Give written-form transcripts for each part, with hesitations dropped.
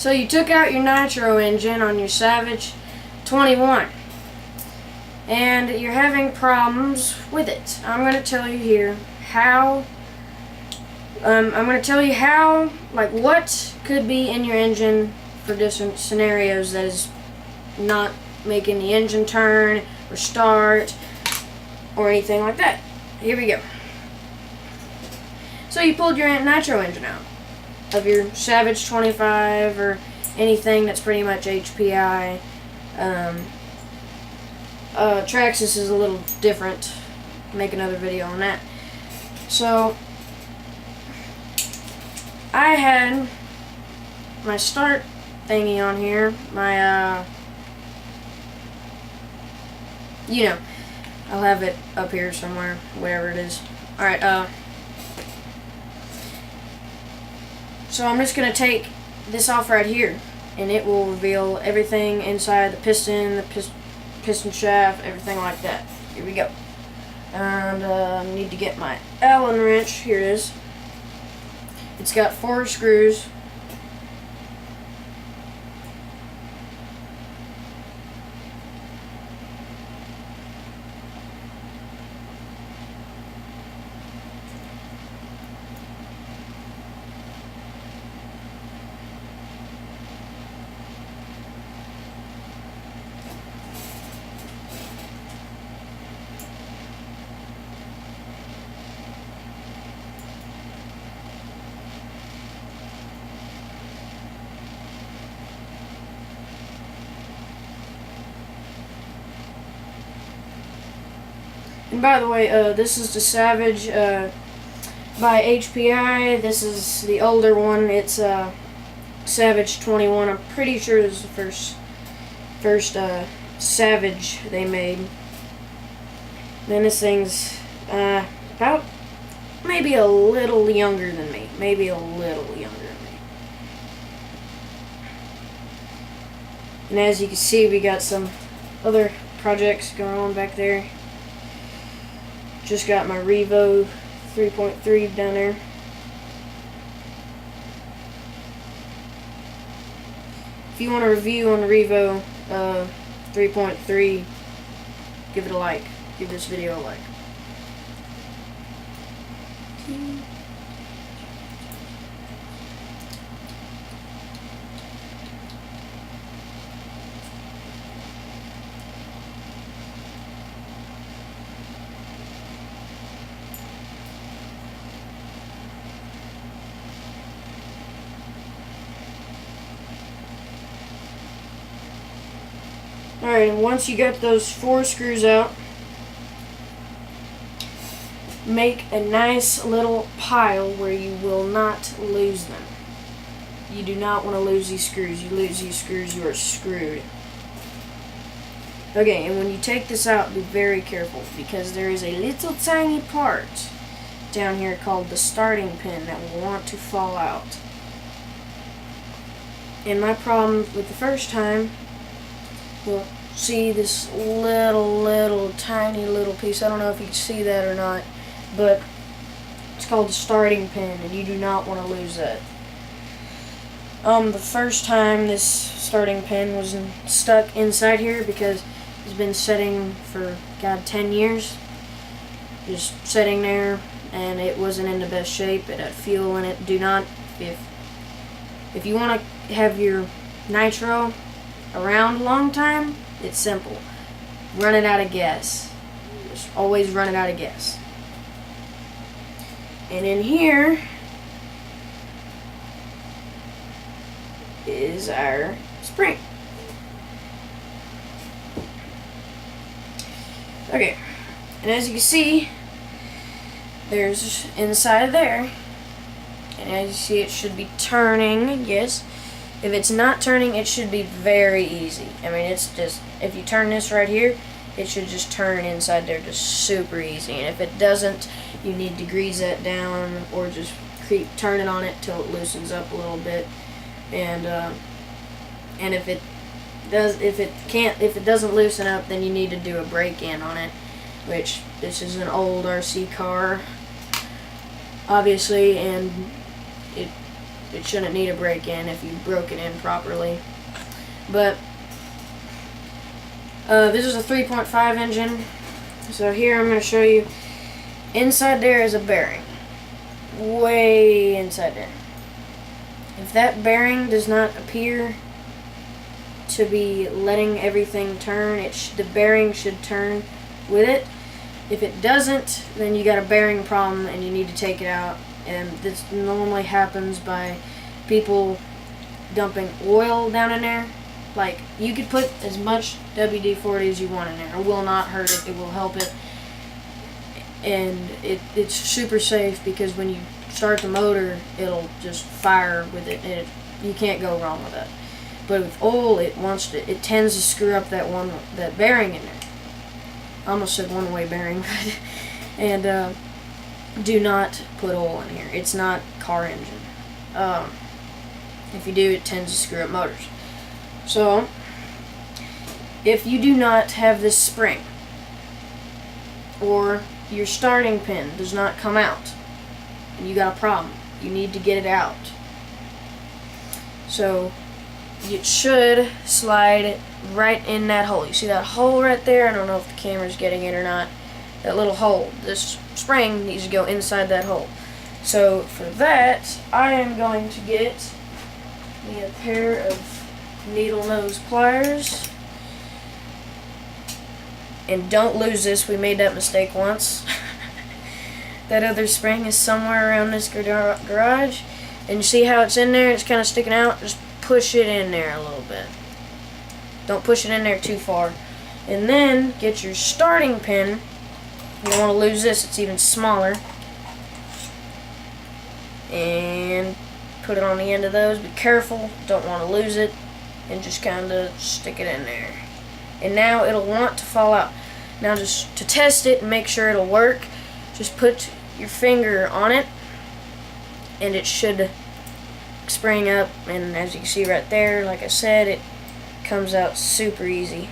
So you took out your nitro engine on your Savage 21 and you're having problems with it. I'm going to tell you here how, I'm going to tell you how, like what could be in your engine for different scenarios that is not making the engine turn or start or anything like that. Here we go. So you pulled your nitro engine out of your Savage 25 or anything that's pretty much HPI. Traxxas is a little different. Make another video on that. So I had my start thingy on here, my you know, I'll have it up here somewhere, wherever it is. Alright, so I'm just gonna take this off right here, and it will reveal everything inside the piston, piston shaft, everything like that. Here we go. And I need to get my Allen wrench. Here it is. It's got 4 screws. And by the way, this is the Savage by HPI. This is the older one. It's Savage 21. I'm pretty sure this is the first Savage they made. Then this thing's about maybe a little younger than me. Maybe a little younger than me. And as you can see, we got some other projects going on back there. Just got my Revo 3.3 down there. If you want a review on the Revo 3.3, give it a like. Give this video a like. Alright, and once you got those 4 screws out, make a nice little pile where you will not lose them. You do not want to lose these screws. You lose these screws, you are screwed. Okay, and when you take this out, be very careful, because there is a little tiny part down here called the starting pin that will want to fall out. And my problem with the first time, you'll see this little tiny little piece. I don't know if you can see that or not, but it's called the starting pin, and you do not want to lose that. The first time this starting pin was stuck inside here because it's been sitting for 10 years, just sitting there, and it wasn't in the best shape. It had fuel in it. Do not, if you want to have your nitro around a long time, it's simple. Run it out of gas. Just always run it out of gas. And in here is our spring. Okay, and as you can see, there's inside there, and as you see, it should be turning. Yes, if it's not turning, it should be very easy. I mean, it's just, if you turn this right here, it should just turn inside there just super easy. And if it doesn't, you need to grease that down, or just keep turning on it till it loosens up a little bit. And if it doesn't loosen up, then you need to do a break-in on it, which this is an old RC car, obviously, and it shouldn't need a break-in if you broke it in properly. But this is a 3.5 engine. So here I'm going to show you. Inside there is a bearing. Way inside there. If that bearing does not appear to be letting everything turn, the bearing should turn with it. If it doesn't, then you got a bearing problem and you need to take it out. And this normally happens by people dumping oil down in there. Like, you could put as much WD-40 as you want in there. It will not hurt it. It will help it. And it's super safe because when you start the motor, it'll just fire with it, and you can't go wrong with it. But with oil, it tends to screw up that bearing in there. I almost said one-way bearing, and do not put oil in here. It's not car engine. If you do, it tends to screw up motors. So, if you do not have this spring, or your starting pin does not come out, and you got a problem, you need to get it out. So, it should slide right in that hole. You see that hole right there? I don't know if the camera's getting it or not. That little hole. This spring needs to go inside that hole. So, for that, I am going to get me a pair of needle nose pliers. And don't lose this. We made that mistake once. That other spring is somewhere around this garage. And you see how it's in there? It's kind of sticking out. Just push it in there a little bit. Don't push it in there too far. And then get your starting pin. You don't want to lose this. It's even smaller. And put it on the end of those. Be careful. Don't want to lose it. And just kind of stick it in there. And now it'll want to fall out. Now just to test it and make sure it'll work, just put your finger on it and it should spring up, and as you can see right there, like I said, it comes out super easy.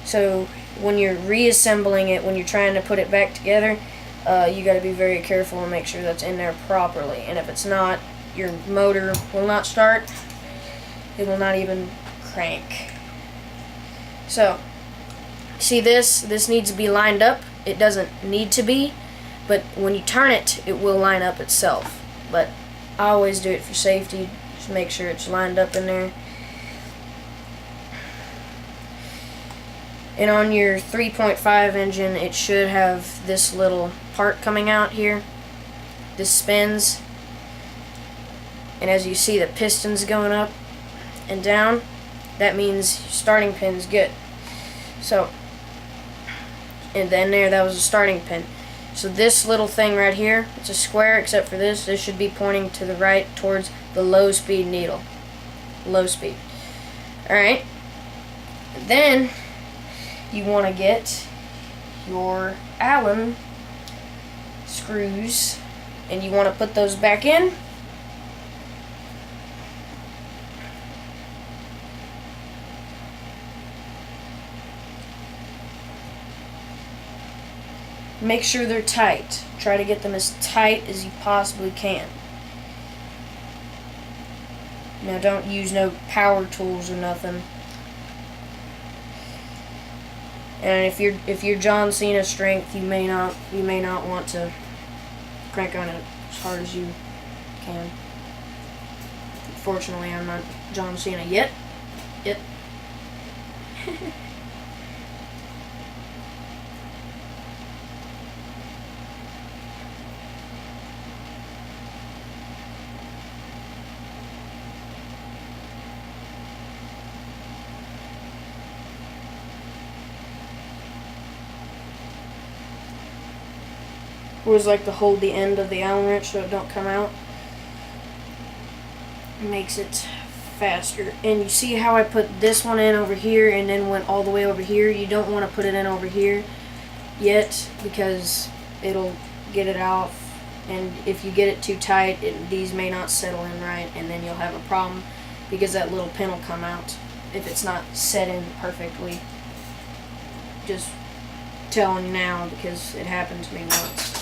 So when you're reassembling it, when you're trying to put it back together, you got to be very careful and make sure that's in there properly. And if it's not, your motor will not start. It will not even crank. So, see this needs to be lined up. It doesn't need to be, but when you turn it, it will line up itself. But I always do it for safety. Just make sure it's lined up in there. And on your 3.5 engine, it should have this little part coming out here. This spins. And as you see, the piston's going up and down. That means your starting pin's good. So, and then that was a starting pin. So this little thing right here, it's a square except for this. This should be pointing to the right towards the low speed needle. Low speed. Alright. Then you want to get your Allen screws and you want to put those back in. Make sure they're tight. Try to get them as tight as you possibly can. Now don't use no power tools or nothing. And if you're John Cena strength, you may not want to crank on it as hard as you can. Fortunately, I'm not John Cena yet. Was like to hold the end of the Allen wrench so it don't come out. It makes it faster. And you see how I put this one in over here and then went all the way over here? You don't want to put it in over here yet because it'll get it out, and if you get it too tight, these may not settle in right, and then you'll have a problem because that little pin will come out if it's not set in perfectly. Just telling you now because it happened to me once.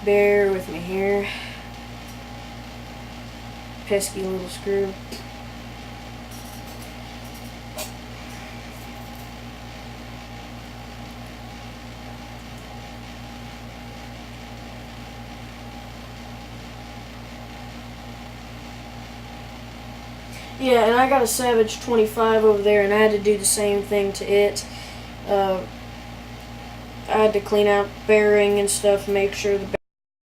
Bear with me here. Pesky little screw. Yeah, and I got a Savage 25 over there, and I had to do the same thing to it. I had to clean out bearing and stuff, make sure the